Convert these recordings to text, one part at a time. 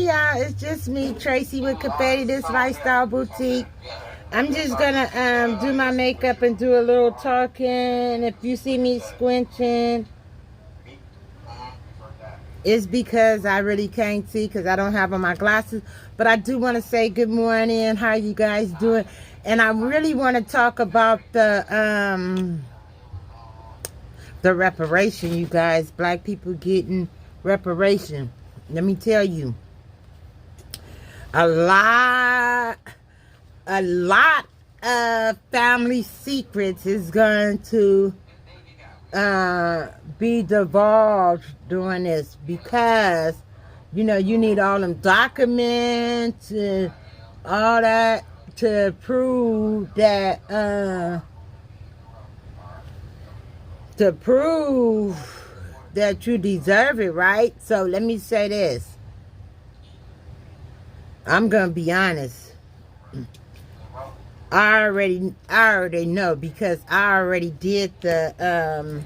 Hey y'all, it's just me, Tracy with Confetti, this lifestyle boutique. I'm just gonna do my makeup and do a little talking. If you see me squinching, it's because I really can't see because I don't have on my glasses. But I do want to say good morning. How you guys doing? And I really want to talk about the reparation, you guys. Black people getting reparation. Let me tell you, a lot of family secrets is going to be divulged during this, because you know you need all them documents and all that to prove that you deserve it, right? So let me say this. I'm gonna be honest. I already know, because I already did the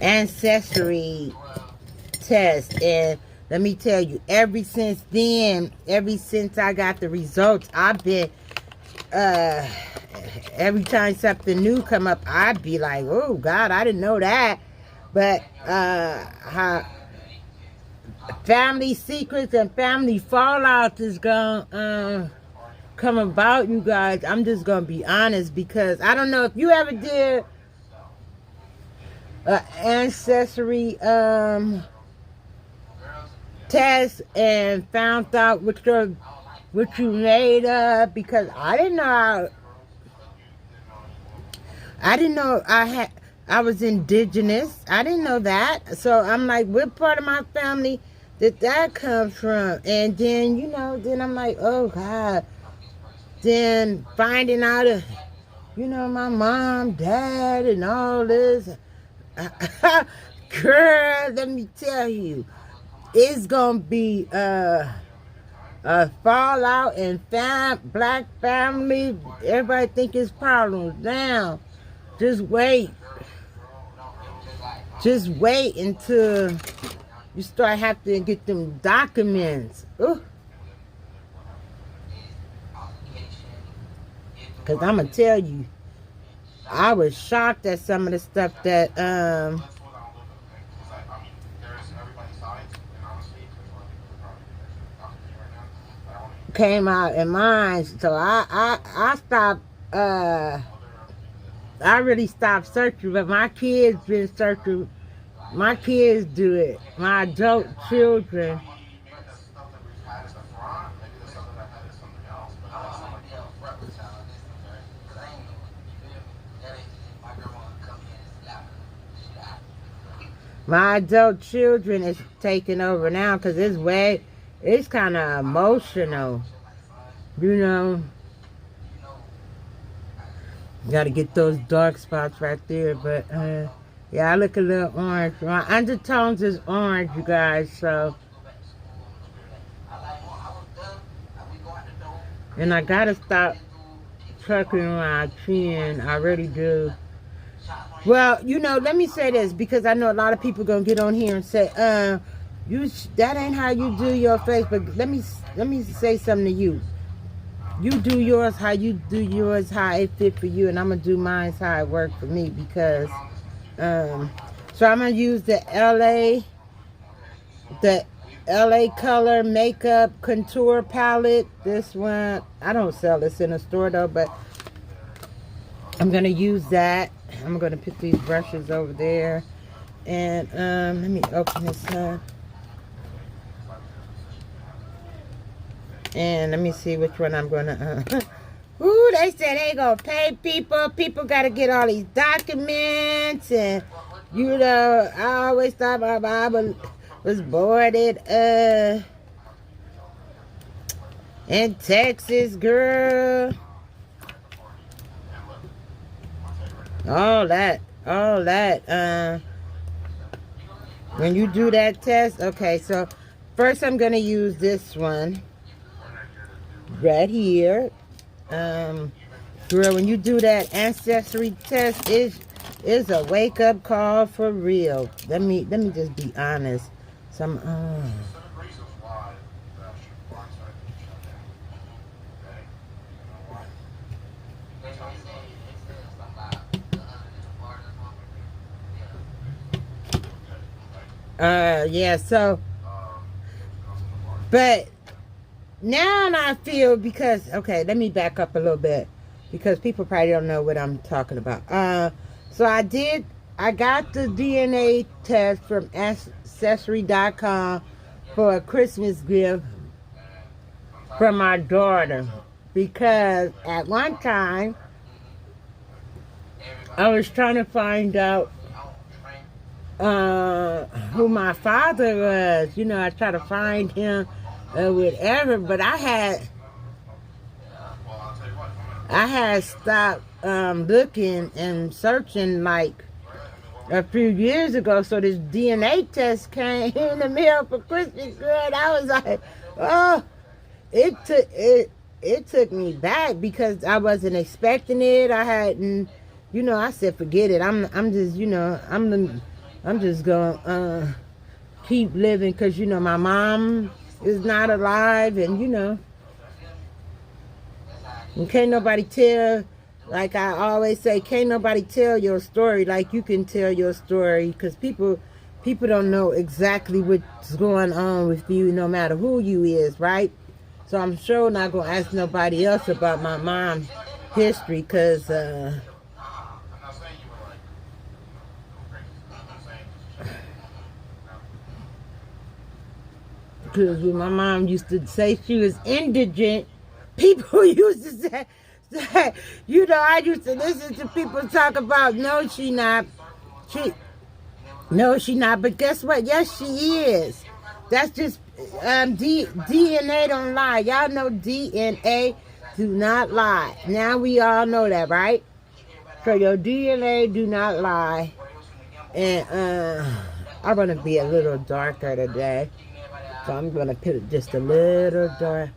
ancestry test, and let me tell you, ever since I got the results, I've been every time something new come up, I'd be like, oh God, I didn't know that. But how family secrets and family fallout is gonna come about, you guys. I'm just gonna be honest, because I don't know if you ever did an ancestry test and found out what you made up, because I didn't know I was indigenous. I didn't know that. So I'm like, what part of my family did that come from? And then, you know, then I'm like, oh God. Then finding out, my mom, dad, and all this. Girl, let me tell you, it's going to be a fallout in black family. Everybody think it's problems now. Just wait. Just wait until you start having to get them documents. Ooh. Because I'm going to tell you, I was shocked at some of the stuff that came out in mine. So I stopped, I really stopped searching, but my kids been searching. My kids do it. My adult children. My adult children is taking over now, because it's kind of emotional, Got to get those dark spots right there, but yeah, I look a little orange. My undertones is orange, you guys, so. And I got to stop tucking my chin. I really do. Well, let me say this, because I know a lot of people going to get on here and say, that ain't how you do your face. But let me say something to you. You do yours how you do yours, how it fit for you, and I'm gonna do mine how it worked for me, because so I'm gonna use the LA Color Makeup Contour Palette. This one, I don't sell this in a store though, but I'm gonna use that. I'm gonna put these brushes over there, and let me open this up. And let me see which one I'm gonna ooh, they said they gonna pay people. People gotta get all these documents, and I always thought my Bible was boarded in Texas, girl. All that when you do that test. Okay, so first I'm gonna use this one right here. Girl, when you do that ancestry test, it's It's a wake up call for real. Let me just be honest. Some yeah, so but now I feel because okay, let me back up a little bit because people probably don't know what I'm talking about. So I got the DNA test from Ancestry.com for a Christmas gift from my daughter because at one time I was trying to find out who my father was. You know, I tried to find him whatever, but I had stopped looking and searching like a few years ago. So this DNA test came in the mail for Christmas, girl. And I was like, oh, it took me back because I wasn't expecting it. I hadn't, you know. I said, forget it. I'm just, you know, I'm just gonna keep living because you know my mom is not alive, and you know, and can't nobody tell. Like I always say, can't nobody tell your story like you can tell your story because people don't know exactly what's going on with you, no matter who you is, right? So I'm sure not gonna ask nobody else about my mom's history because when my mom used to say she was indigent, people used to say, you know, I used to listen to people talk about, no, she not. No, she not. But guess what? Yes, she is. That's just, DNA don't lie. Y'all know DNA do not lie. Now we all know that, right? So your DNA do not lie. And I'm going to be a little darker today. So I'm going to put it just a little dark.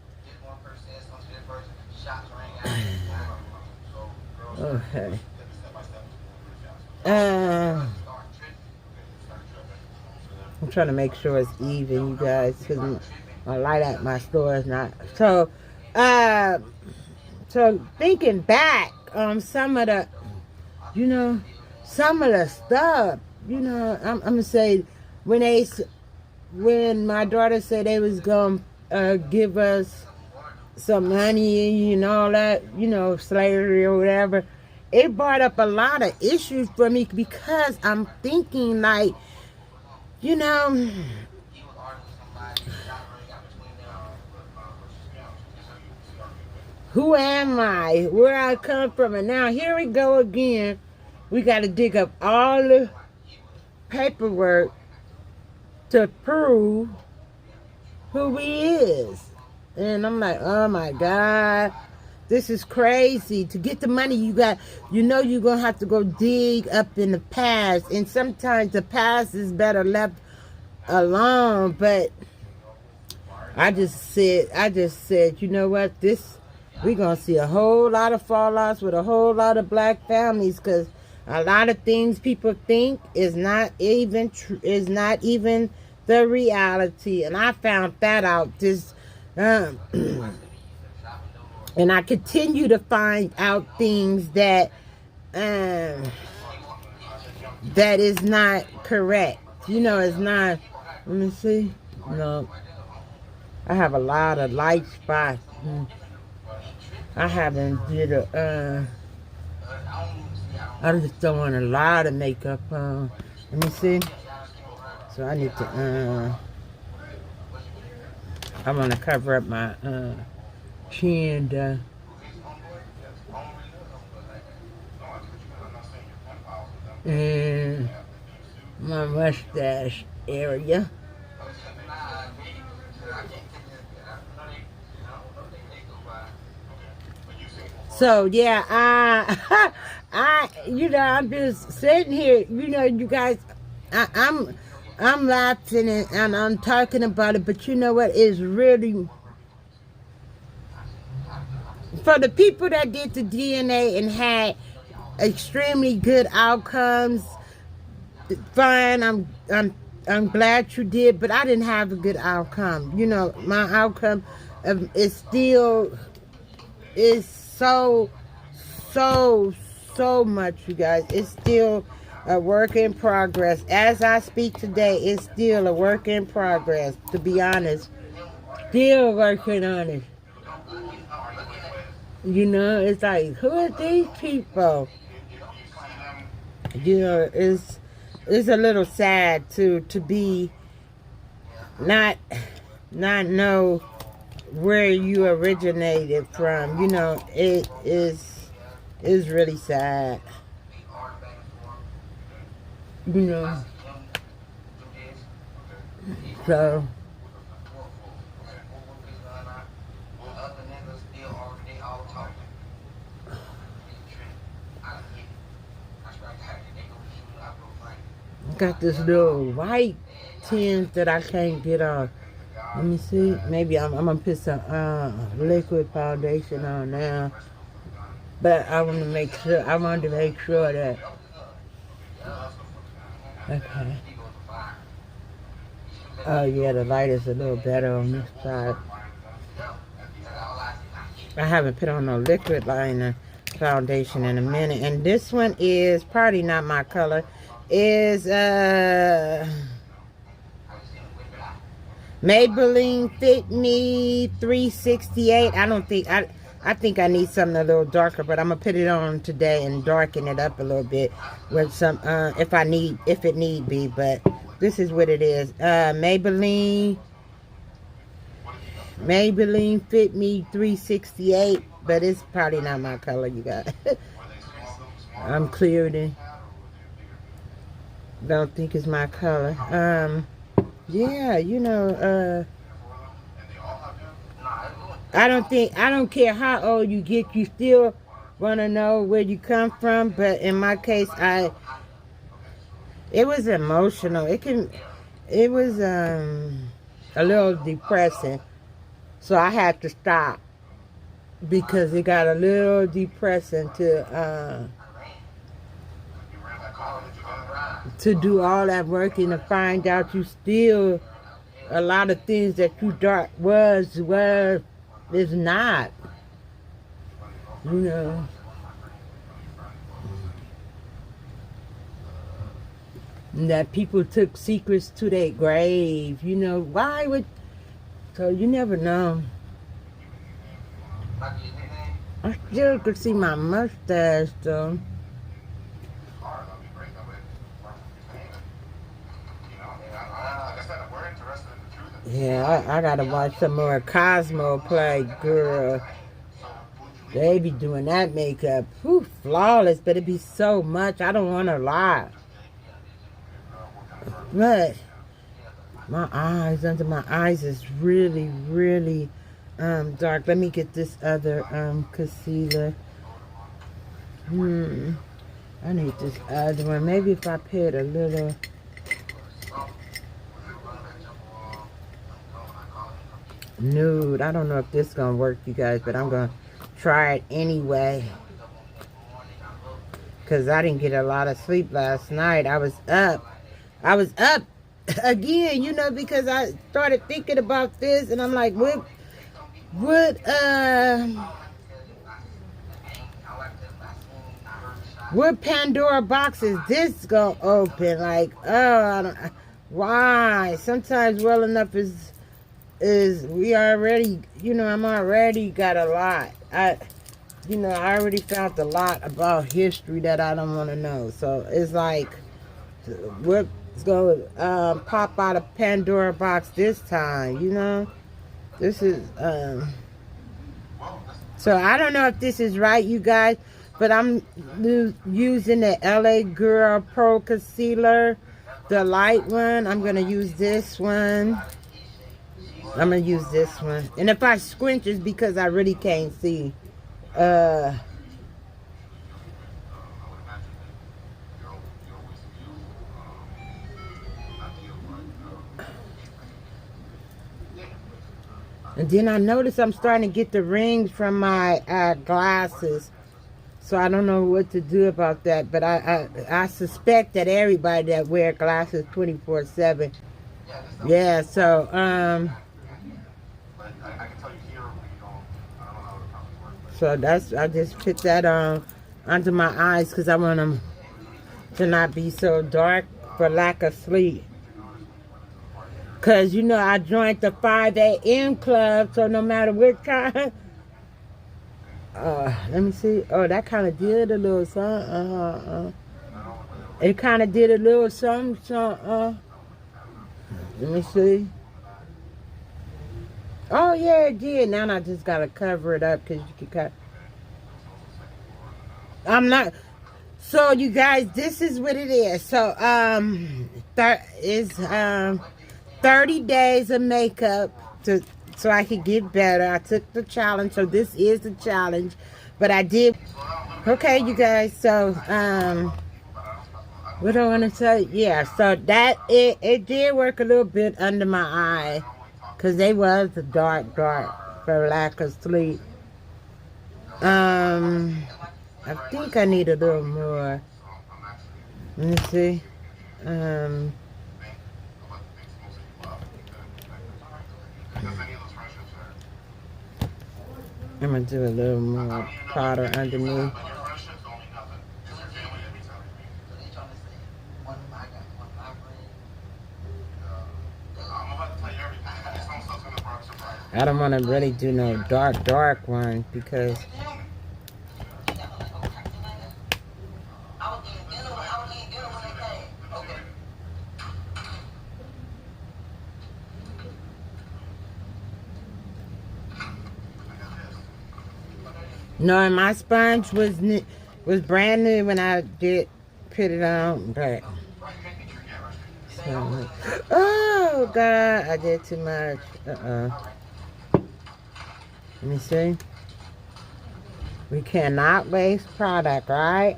Okay. I'm trying to make sure it's even, you guys, because my light at my store is not. So thinking back on some of the, you know, some of the stuff, you know, I'm gonna say when my daughter said they was gonna give us some money and all that, you know, slavery or whatever, it brought up a lot of issues for me because I'm thinking like, you know, who am I? Where I come from? And now here we go again. We got to dig up all the paperwork to prove who he is. And I'm like, oh my God, this is crazy. To get the money, you know you're going to have to go dig up in the past. And sometimes the past is better left alone. But I just said, you know what, we're going to see a whole lot of fallouts with a whole lot of black families because a lot of things people think is not even the reality. And I found that out and I continue to find out things that is not correct. You know, it's not. Let me see. No, I have a lot of light spots. I haven't did I just don't want a lot of makeup on. Let me see. So I need to I want to cover up my chin. And my mustache area. So yeah, you know, I'm just sitting here, you know, you guys, I'm laughing and I'm talking about it, but you know what is really, for the people that did the DNA and had extremely good outcomes. Fine, I'm glad you did, but I didn't have a good outcome. You know, my outcome is still is so so much, you guys. It's still a work in progress. As I speak today, it's still a work in progress, to be honest. Still working on it. You know, it's like, who are these people? You know, it's a little sad to be not know where you originated from. You know, it is really sad. You know, so got this little white tint that I can't get off. Let me see. Maybe I'm gonna put some liquid foundation on now. But I want to make sure. I wanted to make sure that. Okay. Oh yeah, the light is a little better on this side. I haven't put on no liquid liner foundation in a minute, and this one is probably not my color. Is Maybelline Fit Me 368. I think I need something a little darker, but I'm gonna put it on today and darken it up a little bit with some if it need be. But this is what it is. Maybelline Fit Me 368, but it's probably not my color, you guys. I'm cleared in. Don't think it's my color. Yeah, you know, I don't care how old you get, you still want to know where you come from. But in my case, it was emotional. It was a little depressing. So I had to stop because it got a little depressing to do all that work and to find out you still, a lot of things that you thought is not, you know. And that people took secrets to their grave, you know. Why would, so you never know. I still could see my mustache though. Yeah, I gotta watch some more Cosmo play, girl. They be doing that makeup. Whew, flawless, but it be so much. I don't want a lot. But my eyes, under my eyes is really, really dark. Let me get this other concealer. I need this other one. Maybe if I put a little... nude. I don't know if this is gonna work, you guys, but I'm gonna try it anyway, because I didn't get a lot of sleep last night. I was up again, you know, because I started thinking about this, and I'm like, what Pandora box is this gonna open? Like, I don't, why? Sometimes well enough is we already, you know, I'm already got a lot. I already found a lot about history that I don't want to know. So it's like, what's going to pop out of Pandora box this time, you know? This is, so I don't know if this is right, you guys, but I'm using the LA Girl Pro Concealer, the light one. I'm going to use this one. I'm going to use this one. And if I squint, it's because I really can't see. And then I notice I'm starting to get the rings from my glasses. So I don't know what to do about that. But I suspect that everybody that wear glasses 24/7. Yeah. So So that's, I just put that on under my eyes because I want them to not be so dark for lack of sleep. Because, you know, I joined the 5 a.m. club, so no matter what time. Let me see. Oh, that kind of did a little something. It kind of did a little something. Let me see. Oh, yeah, it did. Now I just got to cover it up because you can cut. I'm not. So, you guys, this is what it is. So, it's 30 days of makeup so I could get better. I took the challenge, so this is the challenge. But I did. Okay, you guys. So, what do I want to say? Yeah. So that it did work a little bit under my eye, cause they was dark for lack of sleep. I think I need a little more. Let me see. I'm gonna do a little more powder underneath. I don't want to really do no dark one because no, and my sponge was brand new when I did put it on, but so, oh God, I did too much. Let me see. We cannot waste product, right?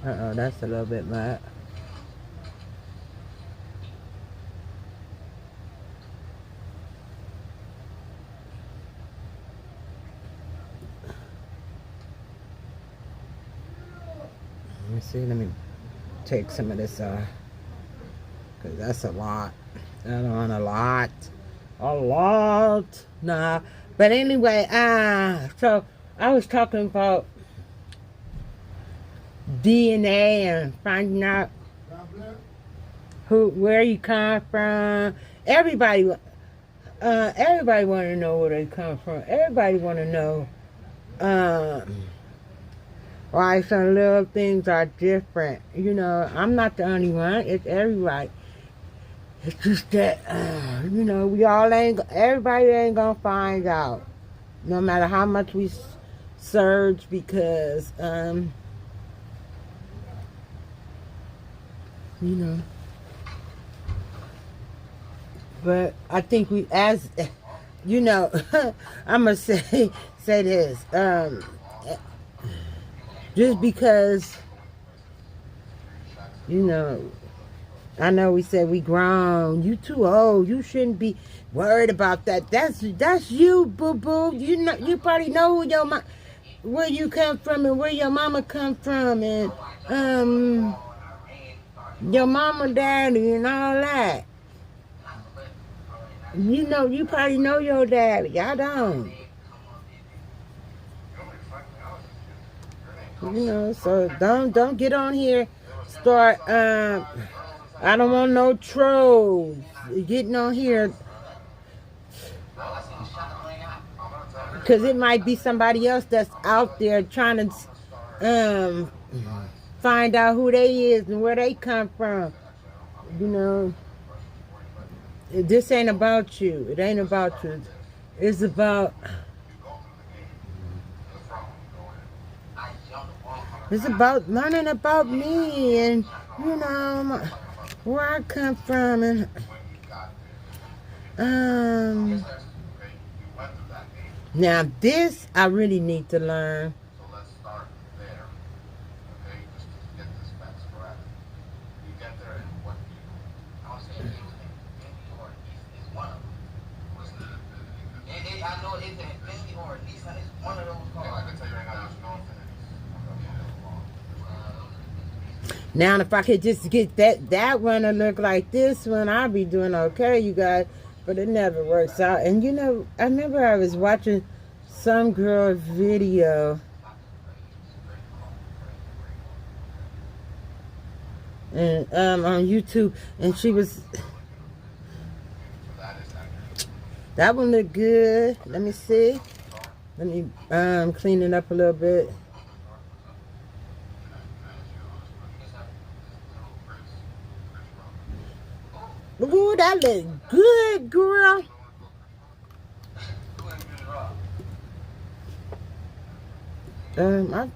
That's a little bit much. Let me see, let me take some of this off. Because that's a lot. I don't want a lot. A lot. Nah. But anyway, so I was talking about DNA and finding out where you come from. Everybody want to know where they come from. Everybody want to know why some little things are different. You know, I'm not the only one. It's everybody. It's just that, you know, everybody ain't gonna find out. No matter how much we search because, you know. But I think as, you know, I'm gonna say this. Just because, you know, I know we said we grown. You too old. You shouldn't be worried about that. That's you, boo boo. You know, you probably know where you come from and where your mama come from and your mama, daddy, and all that. You know, you probably know your daddy. I don't. You know, so don't get on here. Start. I don't want no trolls getting on here because it might be somebody else that's out there trying to find out who they is and where they come from. You know, this ain't about you. It ain't about you. It's about learning about me and, you know, where I come from and now this I really need to learn. Now, if I could just get that one to look like this one, I'd be doing okay, you guys. But it never works out. And you know, I remember I was watching some girl video, and on YouTube, and she was, that one looked good. Let me see. Let me clean it up a little bit. Ooh, that look good, girl. Let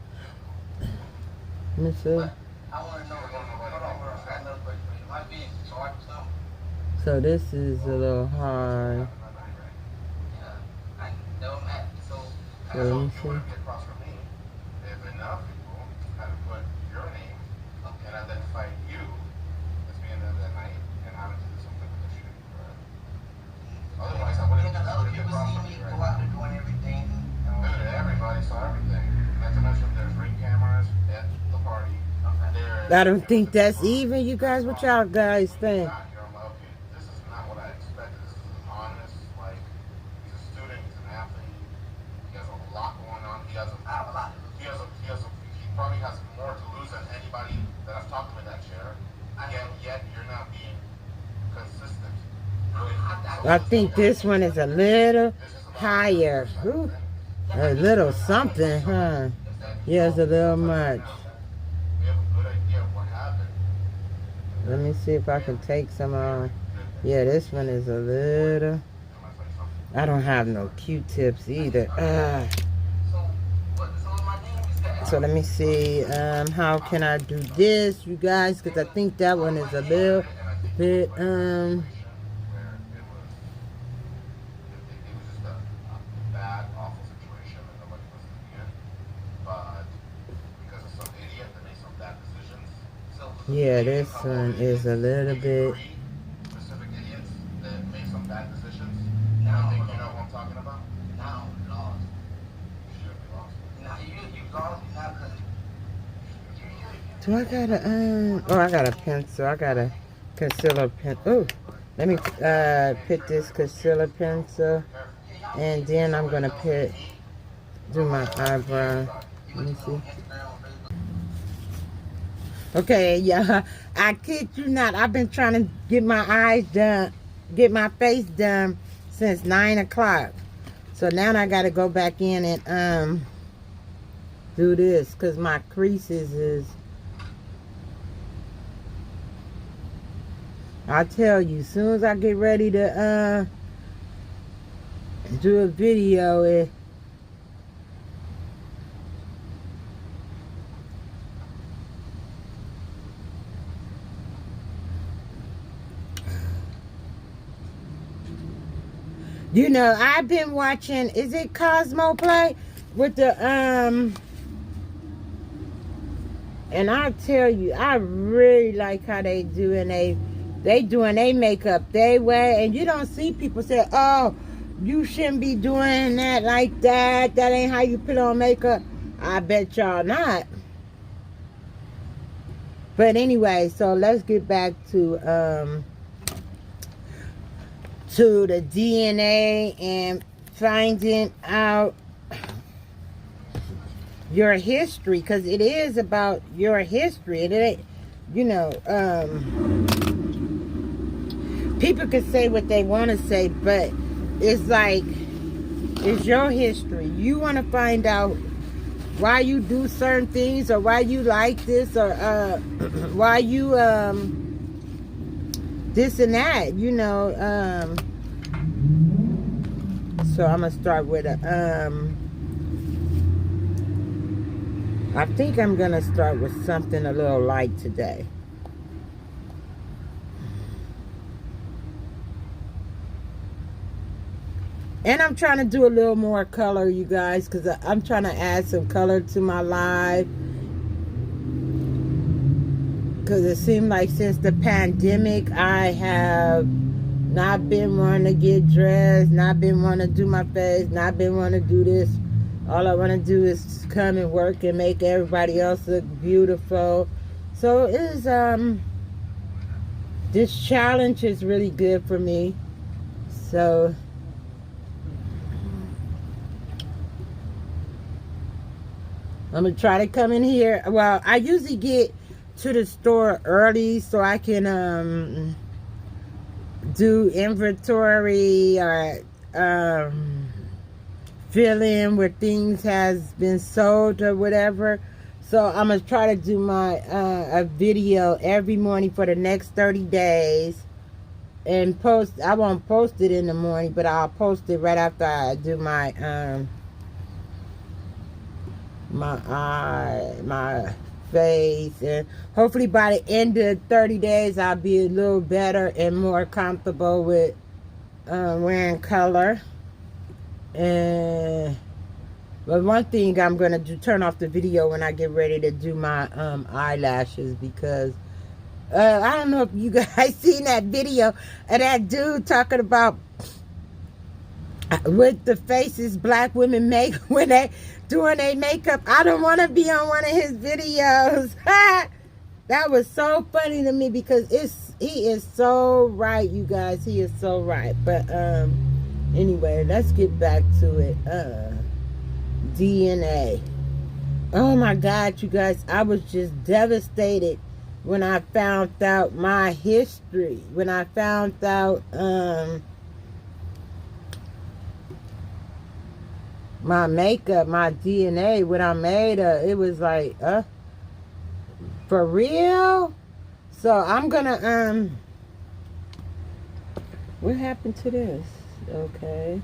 me see. So this is a little hard. So let me see. I don't think that's even, you guys. What y'all guys think? I think this one is a little higher. Ooh, a little something, huh? Yeah, it's a little much. Let me see if I can take some on. Yeah, this one is a little. I don't have no Q-tips either. So let me see. How can I do this, you guys? Because I think that one is a little bit. Yeah, this one is a little bit. Do I got a oh, I got a pencil. I got a concealer pen. Oh, let me put this concealer pencil, and then I'm gonna do my eyebrow. Let me see. Okay, yeah, I kid you not. I've been trying to get my eyes done, get my face done since 9 o'clock. So now I got to go back in and do this because my creases is. I tell you, as soon as I get ready to do a video, you know, I've been watching, is it Cosmo Play? With the, and I tell you, I really like how they do, and they doing their makeup their way, and you don't see people say, oh, you shouldn't be doing that like that. That ain't how you put on makeup. I bet y'all not. But anyway, so let's get back to the DNA and finding out your history, because it is about your history. It ain't, you know, people can say what they want to say, but it's like, it's your history. You want to find out why you do certain things, or why you like this, or why you this and that, you know. So I'm gonna start with a I think I'm gonna start with something a little light today. And I'm trying to do a little more color, you guys, because I'm trying to add some color to my live. Because it seemed like since the pandemic, I have not been wanting to get dressed, not been wanting to do my face, not been wanting to do this. All I want to do is come and work and make everybody else look beautiful. So it is this challenge is really good for me. So I'm gonna try to come in here. Well, I usually get to the store early so I can do inventory or fill in where things has been sold or whatever. So I'm gonna try to do my a video every morning for the next 30 days and post. I won't post it in the morning, but I'll post it right after I do my my face, and hopefully by the end of 30 days I'll be a little better and more comfortable with wearing color. And but one thing I'm gonna do, turn off the video when I get ready to do my eyelashes, because I don't know if you guys seen that video of that dude talking about with the faces black women make when they doing their makeup. I don't want to be on one of his videos. That was so funny to me, because he is so right, you guys. He is so right. But anyway, let's get back to it. DNA. Oh my God, you guys, I was just devastated when I found out my history. When I found out my makeup, my DNA, what I made of, it was like, for real? So I'm gonna, what happened to this? Okay.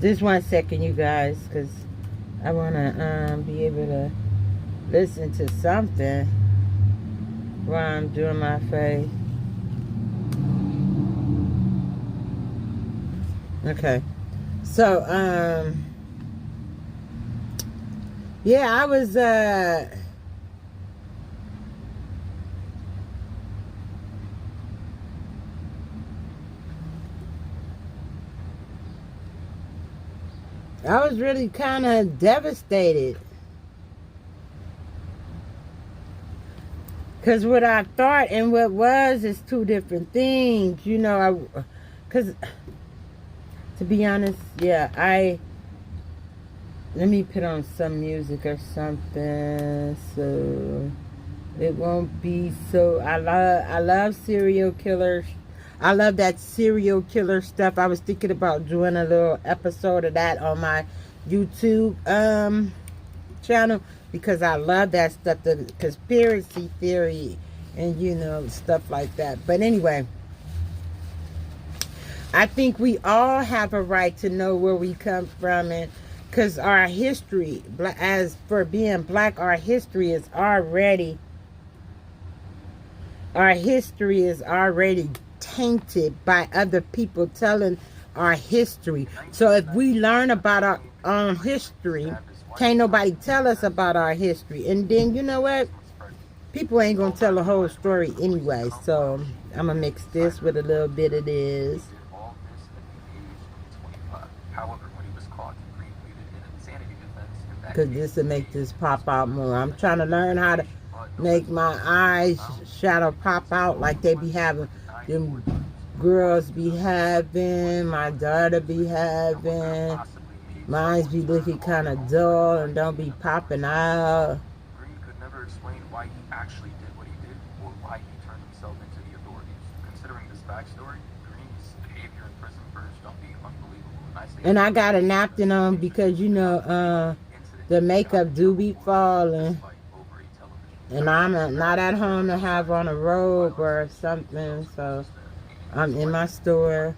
Just 1 second, you guys, because I want to be able to listen to something while I'm doing my face. Okay. So, yeah, I was, really kind of devastated. Because what I thought and what was is two different things. You know, because, to be honest, yeah, let me put on some music or something so it won't be so, I love serial killers. I love that serial killer stuff. I was thinking about doing a little episode of that on my YouTube channel, because I love that stuff, the conspiracy theory and, you know, stuff like that. But anyway, I think we all have a right to know where we come from, and because our history, as for being black, our history is already tainted by other people telling our history. So if we learn about our own history, can't nobody tell us about our history. And then, you know what? People ain't gonna tell the whole story anyway. So I'm gonna mix this with a little bit of this. Because this will make this pop out more. I'm trying to learn how to make my eyes shadow pop out like they be having, them girls be having, my daughter be having. Mine's be looking kind of dull and don't be popping out. Green could never explain why he actually did what he did, or why he turned himself into the authorities. Considering this backstory, Green's behavior in prison furnished don't be unbelievable. And I got a napkin on because, you know, the makeup do be falling. And I'm not at home to have on a robe or something, so I'm in my store.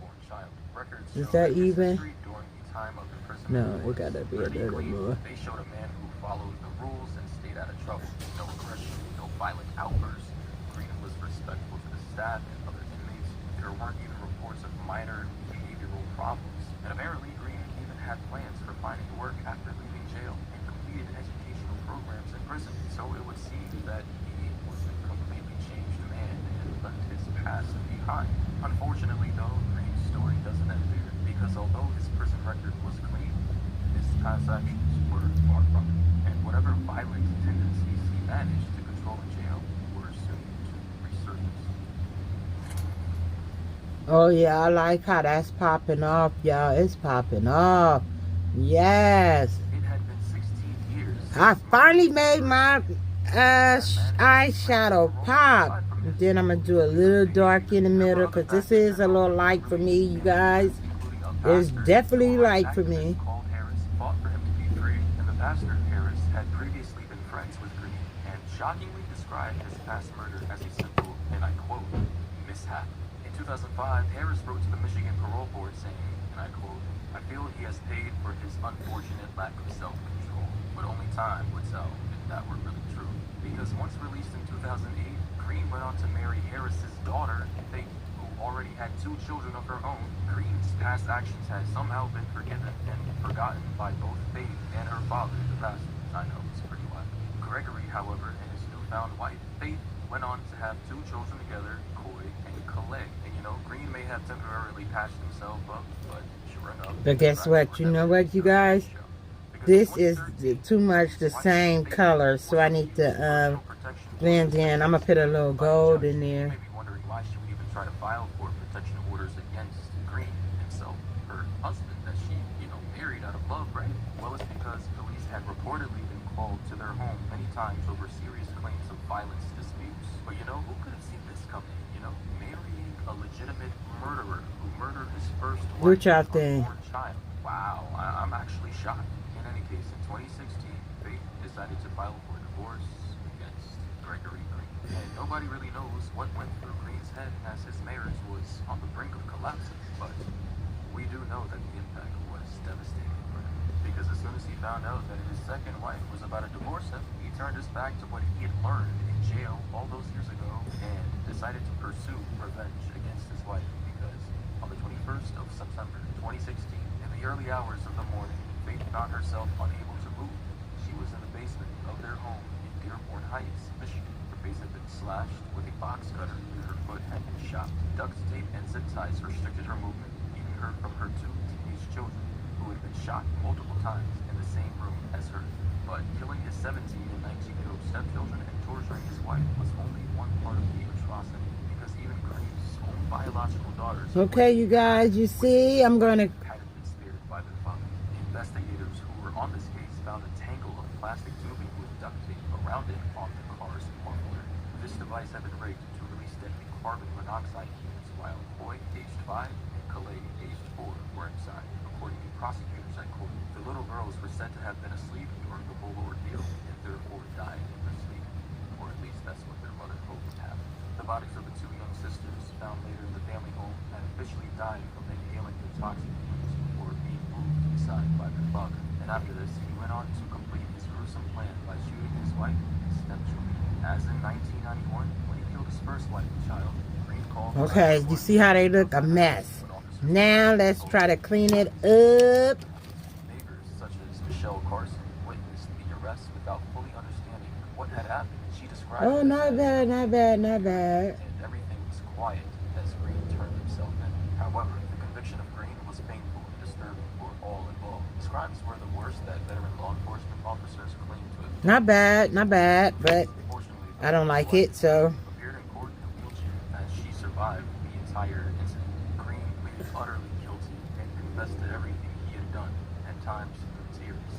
Is that even? No, it gotta be a little more. They showed a man who followed the rules and stayed out of trouble. No aggression, no violent outbursts. Green was respectful to the staff and other inmates. There weren't even reports of minor behavioral problems. And apparently, Green even had plans for finding work after leaving jail and completed educational programs in prison. So it would seem that he was a completely changed man and left his past behind. Unfortunately, though, Green's story doesn't end there, because although his prison record was clean, his past actions were far from it, and whatever violent tendencies he managed to control in jail were soon to resurface. Oh yeah, I like how that's popping off, y'all. It's popping off. Yes. It had been 16 years I since finally Murphy's made my eyeshadow pop. Then I'm going to do a little dark in the middle because this is a little light for me, you guys. It's definitely light for me. Called Harris fought for him to be free, and the pastor, Harris, had previously been friends with Green and shockingly described his past murder as a simple, and I quote, mishap. In 2005, Harris wrote to the Michigan Parole Board saying, and I quote, I feel he has paid for his unfortunate lack of self-control, but only time would tell if that were really true. Because once released in 2008, Green went on to marry Harris's daughter, Faith, who already had 2 children of her own. Green's past actions had somehow been forgiven and forgotten by both Faith and her father, the pastor. I know, it's pretty wild. Gregory, however, and his newfound wife, Faith, went on to have 2 children together, Coy and Calais. And you know, Green may have temporarily patched himself up, but sure enough. But guess what? You know what, you guys? This is too much the same color, so I need to blend in. I'm going to put a little gold in there. You may be wondering why she would even try to file for protection orders against Green himself, her husband that she, married out of love, right? Well, it's because police had reportedly been called to their home many times over serious claims of violence disputes. But who could have seen this coming? Marrying a legitimate murderer who murdered his first wife, unborn child. Wow, I'm actually shocked. In any case, in 2016, Faith decided to file for divorce against Gregory Green. And nobody really knows what went through Green's head as his marriage was on the brink of collapsing. But we do know that the impact was devastating for him. Because as soon as he found out that his second wife was about to divorce him, he turned his back to what he had learned in jail all those years ago and decided to pursue revenge against his wife. Because on the 21st of September 2016, in the early hours of the morning, Faith found herself unable to move. She was in the basement of their home in Dearborn Heights, Michigan. Her face had been slashed with a box cutter and her foot had been shot. Duct tape and zip ties restricted her movement, keeping her from her 2 teenage children, who had been shot multiple times in the same room as her. But killing his 17 and 19-year-old stepchildren and torturing his wife was only one part of the atrocity, because even Green's own biological daughters... Okay, you guys, you see, I'm going to... ...hadn't been spared by their father. Investigators who were on this case found a tangle of plastic tubing with duct tape around it on the car's muffler. This device had been rigged to release deadly carbon monoxide fumes while Coy, aged 5, and Calais, aged 4, were inside. According to prosecutors at court, the little girls were said to have been asleep during the whole ordeal and therefore died in their sleep. Or at least that's what their mother hoped would happen. The bodies of the 2 young sisters, found later in the family home, had officially died from inhaling the toxic fumes before being moved inside by their father. And after this, he went on to complete his gruesome plan by shooting his wife and stepchildren. As in 1991, when he killed his first wife and child, Green called... Okay, you see how they look? A mess. Now let's try to clean it up. Neighbors such as Michelle Carson witnessed the arrest without fully understanding what had happened. She described Oh, not bad, not bad, not bad. and everything was quiet as Green turned himself in. However, the conviction of Green was painful and disturbing for all involved. His crimes were the worst that veteran law enforcement officers claimed to have. Not bad, but Unfortunately, I don't like it, so... appeared in court in a wheelchair as she survived the entire incident. Green pleaded utterly guilty and confessed to everything he had done, at times through tears.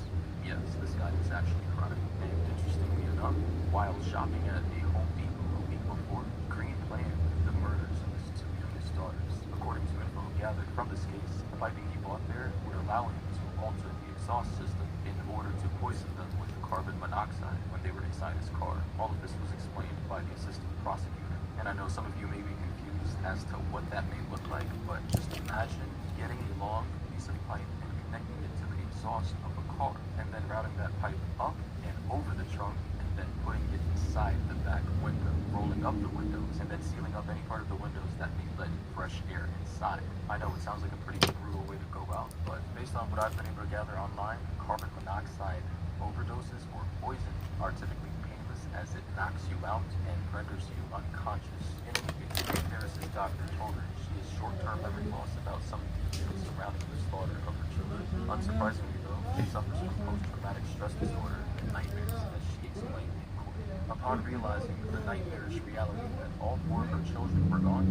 Yes, this guy was actually crying. And interestingly enough, while shopping at a Home Depot a week before, Green planned the murders of his 2 youngest daughters. According to info gathered from this case, the piping he bought there would allow him to alter the exhaust system in order to poison them with carbon monoxide when they were inside his car. All of this was explained by the assistant prosecutor. And I know some of you may be confused as to what that may look like, but just imagine getting a long piece of pipe and connecting it to the exhaust of a car, and then routing that pipe up and over the trunk, and then putting it inside the back window, rolling up the windows, and then sealing up any part of the windows that may let fresh air inside. I know it sounds like a pretty brutal way to go out, but based on what I've been able to gather online, carbon monoxide overdoses or poison are typically painless as it knocks you out and renders you unconscious. In any case, Harris's doctor told her she has short-term memory loss about some details surrounding the slaughter of her children. Unsurprisingly, though, she suffers from post-traumatic stress disorder and nightmares, as she explained in court. Upon realizing the nightmarish reality that all four of her children were gone,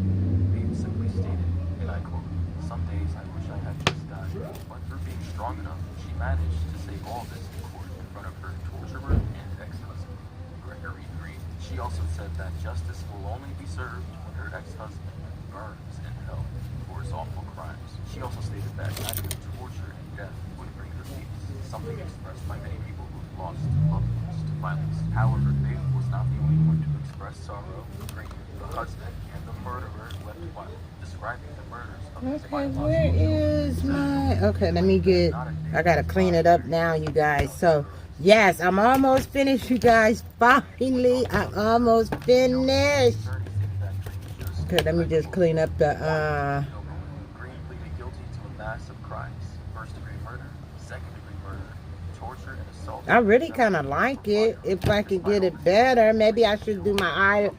Babe simply stated, and I quote, "Some days I wish I had just died." But through being strong enough, she managed to say all this in court in front of her torturer and ex-husband, Gregory Green. She also said that justice will only be served when her ex-husband burns in hell for his awful crimes. She also stated that neither torture and death would bring her peace, something expressed by many people who've lost loved ones to violence. However, Babe was not the only one to express sorrow. Green, the husband, and the murderer wept quietly, describing the murders of his Okay, biological where children. is my... Okay, let me get... I gotta clean it up now, you guys. So, yes, I'm almost finished, you guys. Finally, I'm almost finished. Okay, let me just clean up the... Green pleaded guilty to a mass of crimes: first-degree murder, second-degree murder, torture, and assault. I really kind of like it. If I could get it better, maybe I should do my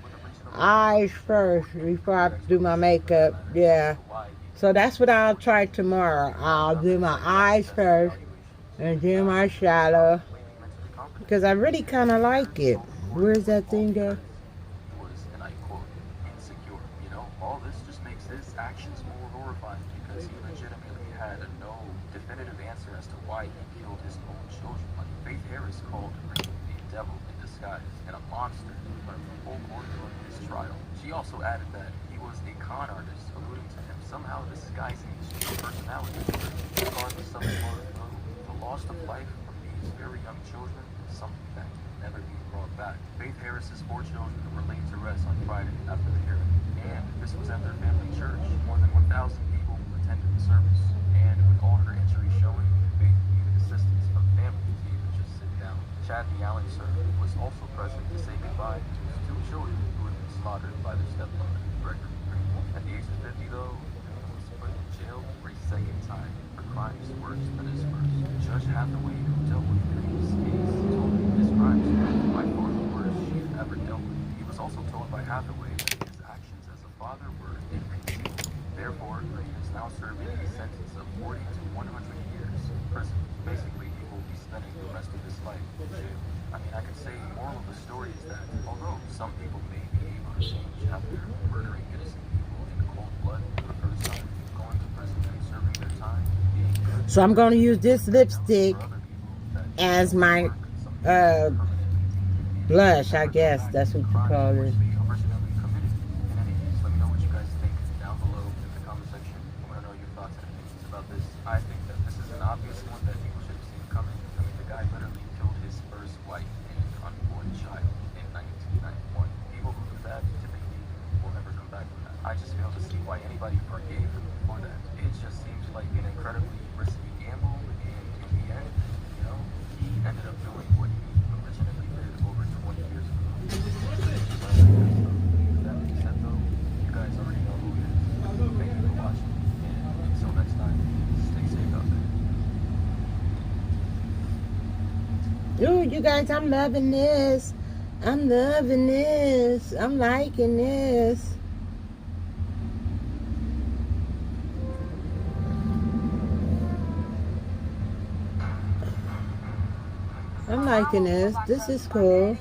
eyes first before I do my makeup. Yeah. So that's what I'll try tomorrow. I'll do my eyes first and do my shadow. Because I really kind of like it. Where's that thing there? Was, and I quote, insecure. You know, all this just makes his actions more horrifying because he legitimately had no definitive answer as to why he killed his own children. Like Faith Harris called Green a devil in disguise and a monster in front of the whole court during his trial. She also added that he was a con artist, alluding to him somehow disguising his true personality. Regardless of the blow, the loss of life from these very young children is something that can never be brought back. Faith Harris's 4 children were laid to rest on Friday after the hearing, and this was at their family church. More than 1,000 people attended the service, and with all her injuries showing, Faith needed assistance from family to even just sit down. Chadney Allen, sir, was also present to say goodbye to his 2 children who had been slaughtered by their stepmother, Gregory Green. At the age of 50, though, Green was put in jail for a second time for crimes worse than his first. Judge Hathaway, who dealt with Green's case, told him his crimes were by far the worst she had ever dealt with. He was also told by Hathaway that his actions as a father were inconceivable. Therefore, Green is now serving a sentence of 40 to 100 years in prison. Basically, he will be spending the rest of his life in jail. I mean, I could say the moral of the story is that although some people may be able to change after murdering innocent people in cold blood for the first time, going to prison and serving their time, being good. So I'm going to use this lipstick as my blush, I guess. That's what you call it. I think that this is an obvious one that people should have seen coming. I mean, the guy literally killed his first wife and unborn child in 1991. People who do that typically will never come back from that. I just fail to see why anybody forgave him for that. It just seems like an incredibly risky gamble, and in the end, you know, he ended up doing what he originally did over 20 years ago. That being said, though, you guys already know who he is. Thank you for watching, and until next time, stay safe out there. Dude, you guys, I'm loving this. I'm loving this. I'm liking this. I'm liking this. This is cool.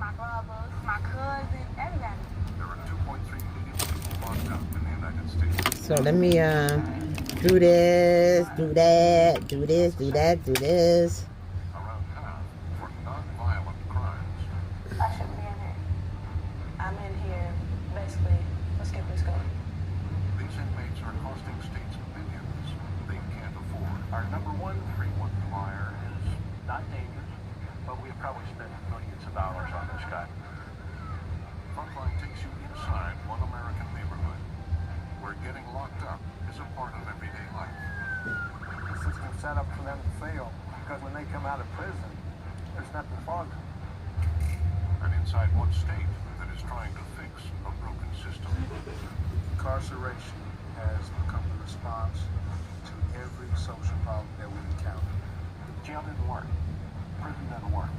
My brothers, my cousin, everybody. There are 2.3 million people locked up in the United States. So let me do this, do that, do this, do that, do this. Around half for non-violent crimes. I shouldn't be in here. I'm in here, basically, let's get this going. These inmates are costing states billions they can't afford. Our number one 3-1 flyer is not dangerous, but we probably spent millions of dollars on this guy. Frontline takes you inside one American neighborhood where getting locked up is a part of everyday life. The system's set up for them to fail because when they come out of prison, there's nothing for them. And inside one state that is trying to fix a broken system. Incarceration has become the response to every social problem that we encounter. Jail didn't work. Prison doesn't work.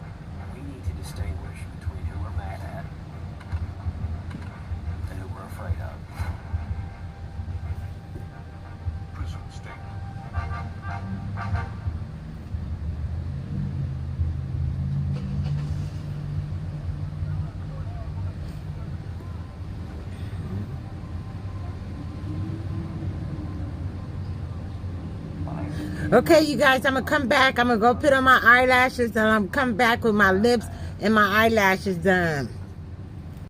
We need to distinguish between who we're mad at and who we're afraid of. Prison state. Okay, you guys, I'm gonna come back. I'm gonna go put on my eyelashes, and I'm come back with my lips and my eyelashes done.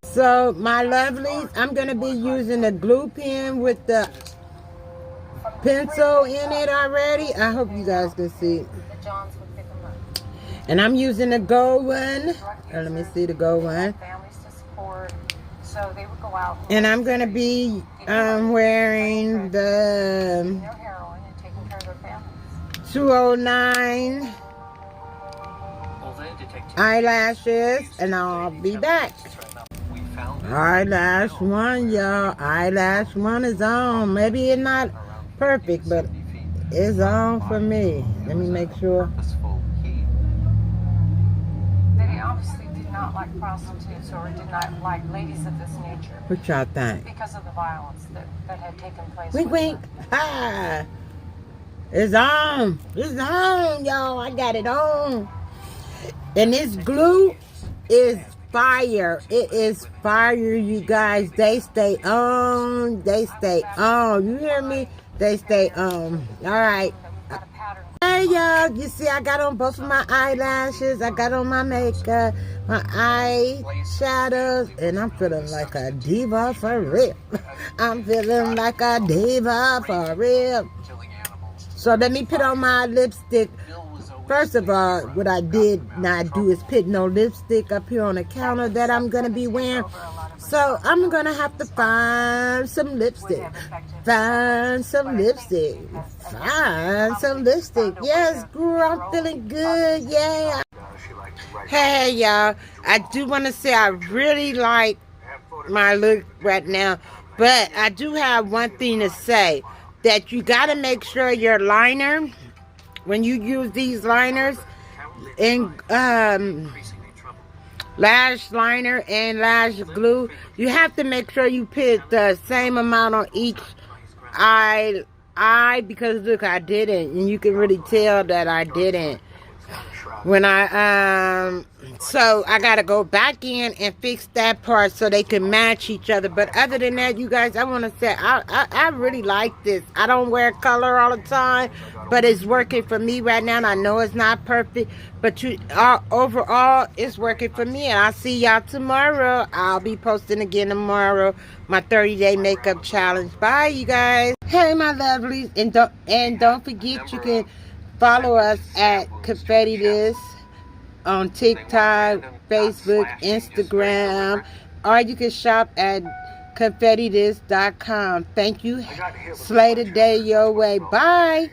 So, my lovelies, I'm gonna be using the glue pen with the pencil in it already. I hope you guys can see. And I'm using the gold one. Let me see the gold one. And I'm gonna be wearing the 209 eyelashes, and I'll be back. Eyelash one, y'all. Eyelash one is on. Maybe it's not perfect, but it's on for me. Let me make sure. They obviously did not like prostitutes or did not like ladies of this nature. What y'all think? Because of the violence that had taken place. Wink, wink. Ha! It's on. It's on, y'all. I got it on. And this glue is fire. It is fire, you guys. They stay on. They stay on. You hear me? They stay on. All right. Hey, y'all. You see, I got on both of my eyelashes. I got on my makeup, my eyeshadows, and I'm feeling like a diva for real. I'm feeling like a diva for real. So let me put on my lipstick. First of all, what I did not do is put no lipstick up here on the counter that I'm going to be wearing. So I'm going to have to find some lipstick. Find some lipstick. Find some lipstick. Yes, girl, I'm feeling good. Yeah. Hey, y'all. I do want to say I really like my look right now. But I do have one thing to say. That you got to make sure your liner, when you use these liners, and lash liner and lash glue, you have to make sure you put the same amount on each eye, because look, I didn't, and you can really tell that I didn't. When so I gotta go back in and fix that part so they can match each other. But other than that, you guys, I want to say I really like this. I don't wear color all the time, but it's working for me right now. And I know it's not perfect, but overall, it's working for me. And I'll see y'all tomorrow. I'll be posting again tomorrow my 30-day makeup challenge. Bye, you guys. Hey, my lovelies, and don't forget you can follow us at Confetti This on TikTok, Facebook, Instagram, or you can shop at confettithis.com. Thank you. Slay the day your way. Bye.